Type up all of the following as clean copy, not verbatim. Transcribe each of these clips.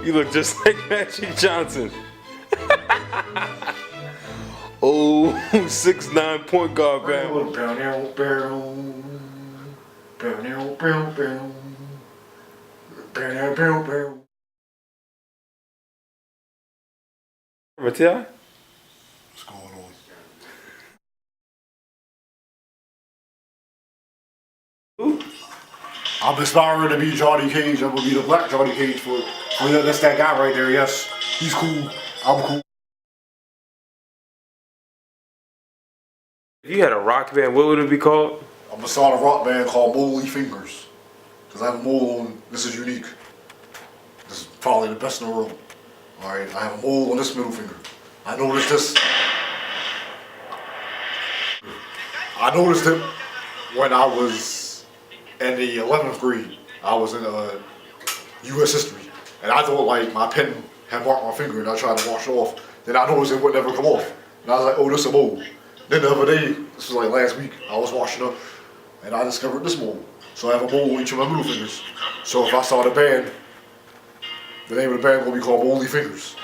You look just like Magic Johnson. Oh, 6'9" point guard, man. Mattia? What's going on? I'm aspiring to be Johnny Cage. I'm gonna be the black Johnny Cage for that's that guy right there. Yes, he's cool. I'm cool. If you had a rock band, what would it be called? I'm gonna start a rock band called Moley Fingers. Cause I have a mole on. This is unique. This is probably the best in the world. All right, I have a mole on this middle finger. I noticed this. I noticed it when I was in the 11th grade. I was in U.S. history, and I thought like my pen had marked my finger, and I tried to wash it off. Then I noticed it would never come off, and I was like, "Oh, this is a mole." Then the other day, this was like last week, I was washing up, and I discovered this mole. So I have a mole on each of my middle fingers. So if I start a band, the name of the band will be called Moley Fingers.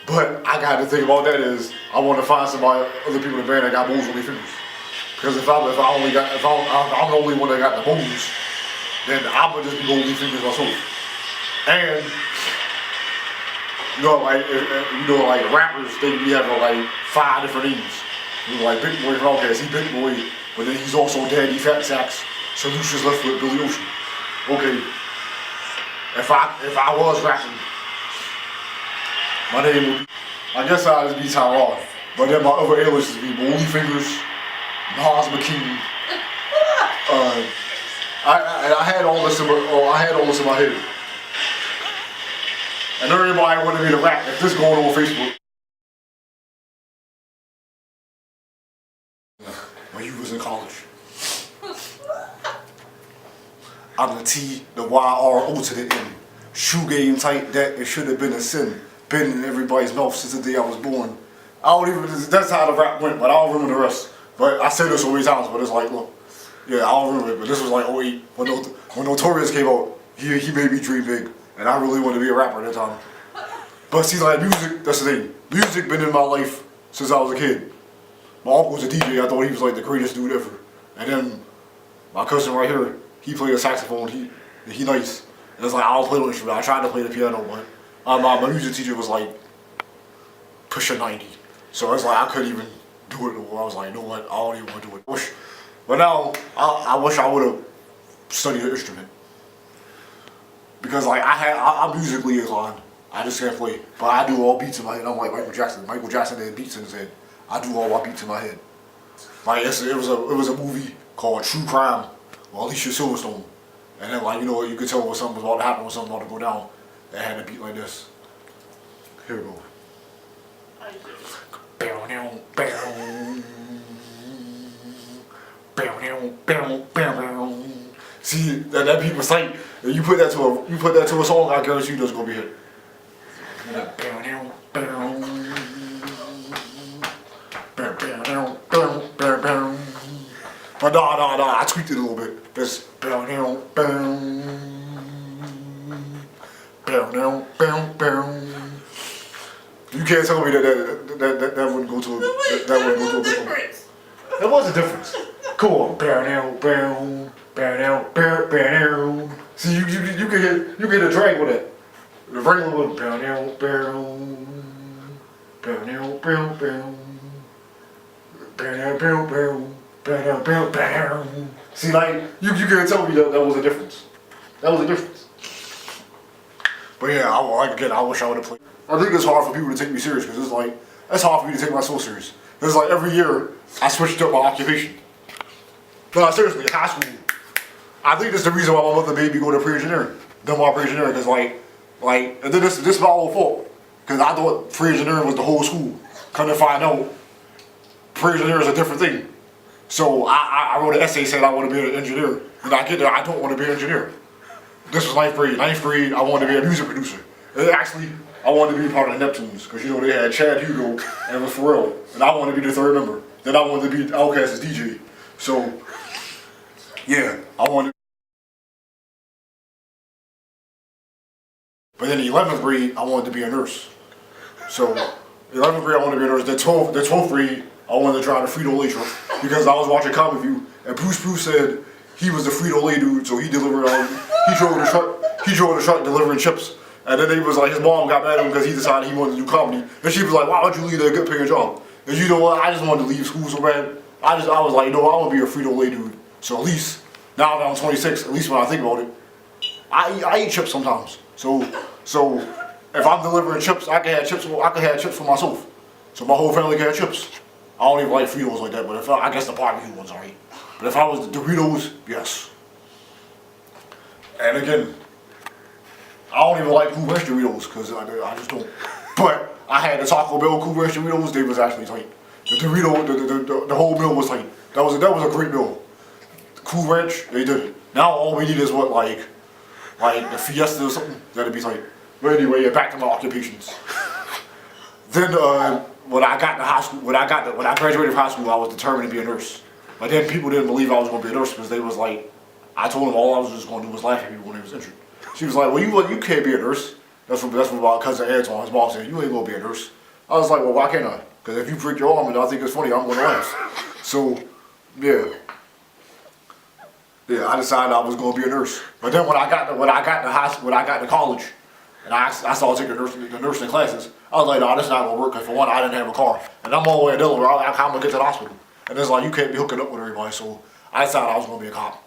But I got to think about that is I want to find somebody, other people in the band that got moles on their fingers. Because if I'm the only one that got the moles, then I'm gonna just be Moley Fingers myself. And like rappers, they be having like 5 different names. You know, like Big Boy from Outkast, he Big Boy, but then he's also Daddy Fat Sacks, so Lucius left with Billy Ocean. Okay, if I was rapping, my name would be, I guess I'd just be Tyron, but then my other aliases would be Moley Fingers, Nas McKean. I had all this in my head. And everybody wanted me to rap. If this going on Facebook. When you was in college. I'm the T, the Y-R-O to the N. Shoe game tight that it should have been a sin. Been in everybody's mouth since the day I was born. That's how the rap went, but I don't remember the rest. But I said this so many times, but it's like, look. Yeah, I don't remember it, but this was like 08. When Notorious came out, he made me dream big. And I really wanted to be a rapper at that time. But see, like music, that's the thing. Music been in my life since I was a kid. My uncle was a DJ, I thought he was like the greatest dude ever. And then my cousin right here, he played a saxophone, he nice. And it's like, I don't play no instrument, I tried to play the piano, but my music teacher was like pushing 90. So it's like, I couldn't even do it anymore. I was like, you know what, I don't even want to do it. But now, I wish I would have studied an instrument. Because like, I'm musically inclined. I just can't play. But I do all beats in my head. I'm like Michael Jackson. Michael Jackson did beats in his head. I do all my beats in my head. Like it was a movie called True Crime with Alicia Silverstone. And then like, you know, you could tell when something was about to happen or something about to go down. It had a beat like this. Here we go. See that beat was like, you put that to a song, I guarantee you that's gonna be hit. But nah, I tweaked it a little bit. This you can't tell me that wouldn't go to a that wouldn't go to a big one. There was a difference. Cool. See, you can hit a drag with it. The regular one. See, like you can't tell me that was a difference. That was a difference. But yeah, I wish I would have played. I think it's hard for people to take me serious because it's like it's hard for me to take myself serious. It's like every year I switched up my occupation. But seriously, high school. I think that's the reason why my mother made me go to pre-engineering. Done my pre-engineering because like, and then this is my own fault. Because I thought pre-engineering was the whole school. Come to find out, pre-engineering is a different thing. So I wrote an essay saying I want to be an engineer. And I get there, I don't want to be an engineer. This was 9th grade. 9th grade, I wanted to be a music producer. And actually, I wanted to be part of the Neptunes. Because you know, they had Chad Hugo and it was Pharrell. And I wanted to be the 3rd member. Then I wanted to be Outkast's DJ. So, yeah, I wanted. But then in 11th grade, I wanted to be a nurse. So 11th grade, I wanted to be a nurse. Then 12th grade, I wanted to drive a Frito-Lay truck because I was watching Comic View, and Bruce said he was the Frito-Lay dude, so he delivered. He drove the truck. He drove the truck delivering chips. And then they was like, his mom got mad at him because he decided he wanted to do comedy. And she was like, why would you leave that good paying job? And you know what? I just wanted to leave school so bad. I was like, you know, I want to be a Frito-Lay dude. So at least now that I'm 26, at least when I think about it, I eat chips sometimes. So if I'm delivering chips, I can have chips. I can have chips for myself. So my whole family can have chips. I don't even like Fritos like that, but if I guess the barbecue ones alright. But if I was the Doritos, yes. And again, I don't even like Cool Ranch Doritos because I just don't. But I had the Taco Bell Cool Ranch Doritos. They was actually tight. The Dorito, the whole meal was tight. That was a great meal. The Cool Ranch, they did it. Now all we need is what like the Fiesta or something. That'd be tight. But anyway, back to my occupations. Then when I got to high school, when I graduated from high school, I was determined to be a nurse. But then people didn't believe I was going to be a nurse because they was like, I told them all I was just going to do was laugh at people when they was injured. She was like, well, you can't be a nurse. That's what my cousin Antoine, his mom said, you ain't going to be a nurse. I was like, well, why can't I? Because if you break your arm and I think it's funny, I'm going to laugh. So, yeah. Yeah, I decided I was going to be a nurse. But then when I got to college, and I started taking the nursing classes, I was like, no, this is not going to work. Because for one, I didn't have a car. And I'm all the way in Delaware. How am I going to get to the hospital? And it's like, you can't be hooking up with everybody. So I decided I was going to be a cop.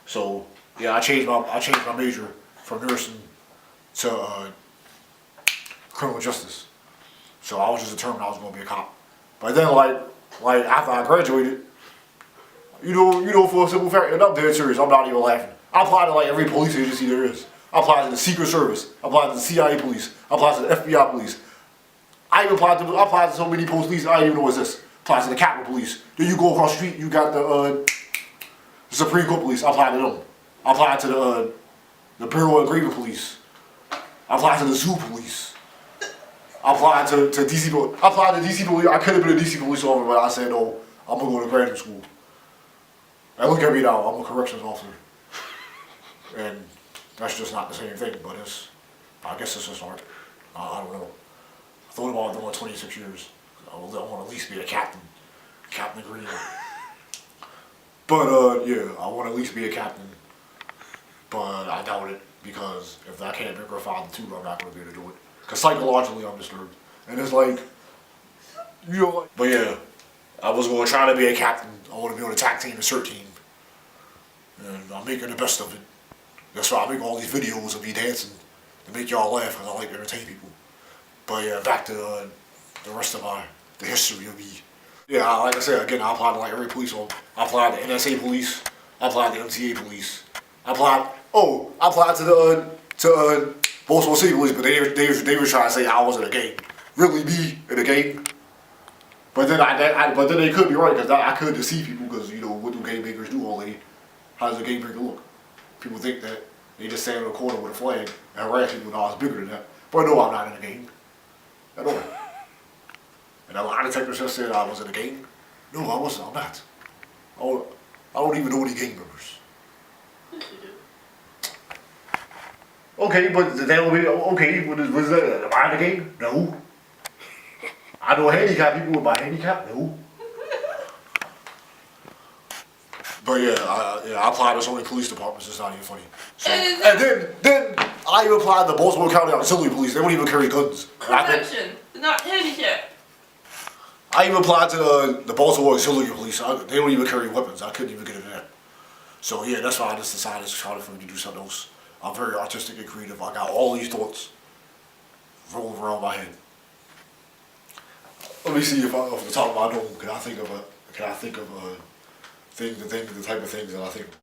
So, yeah, I changed my major from nursing to criminal justice. So I was just determined I was going to be a cop. But then, like after I graduated, you know, for a simple fact, and I'm dead serious, I'm not even laughing. I applied to like every police agency there is. I applied to the Secret Service. I applied to the CIA police. I applied to the FBI police. I applied to so many police, I didn't even know what's this. I applied to the Capitol Police. Then you go across the street, you got the Supreme Court Police. I applied to them. I applied to the Bureau of Grievance Police. I applied to the Zoo Police. I applied to DC Police. I applied to DC Police. I could have been a DC police officer, but I said, no, I'm going to go to graduate school. And look at me now, I'm a corrections officer. And that's just not the same thing, but I guess it's just art. I don't know. I thought about it doing 26 years. I want to at least be a captain. Captain Green. But yeah, I want to at least be a captain. But I doubt it, because if I can't make her father too, I'm not going to be able to do it. Because psychologically, I'm disturbed. And it's like, you know, like, but yeah, I was going to try to be a captain. I want to be on a tag team, a cert team. And I'm making the best of it. That's why I make all these videos of me dancing to make y'all laugh, because I like to entertain people. But yeah, back to the rest of the history of me. Yeah, like I said, again, I applied to like every police officer. I applied to NSA police. I applied to MTA police. I applied to the Baltimore City police, but they were trying to say I was in a gang. Really be in a gang? But then but then they could be right, because I could deceive people, because you know what do gang bangers do all day? How does a gang banger look? People think that they just stand in a corner with a flag and harass people. No, it's bigger than that. But no, I'm not in a gang at all. And a lot of detectives just said I was in a gang. No, I wasn't. I'm not. I don't even know any gang members. Okay, but that would be okay. Was that? Am I in a gang? No. I know handicapped people with my handicap. No. But yeah, I applied to so many police departments. It's not even funny. So, and then I even applied to the Baltimore County Auxiliary Police. They wouldn't even carry guns. Correction, not handicap. I even applied to the Baltimore Auxiliary Police. They don't even carry weapons. I couldn't even get in there. So yeah, that's why I just decided it's harder for me to do something else. I'm very artistic and creative. I got all these thoughts rolling around my head. Let me see if off the top of my dome, can I think of the type of things that I think of.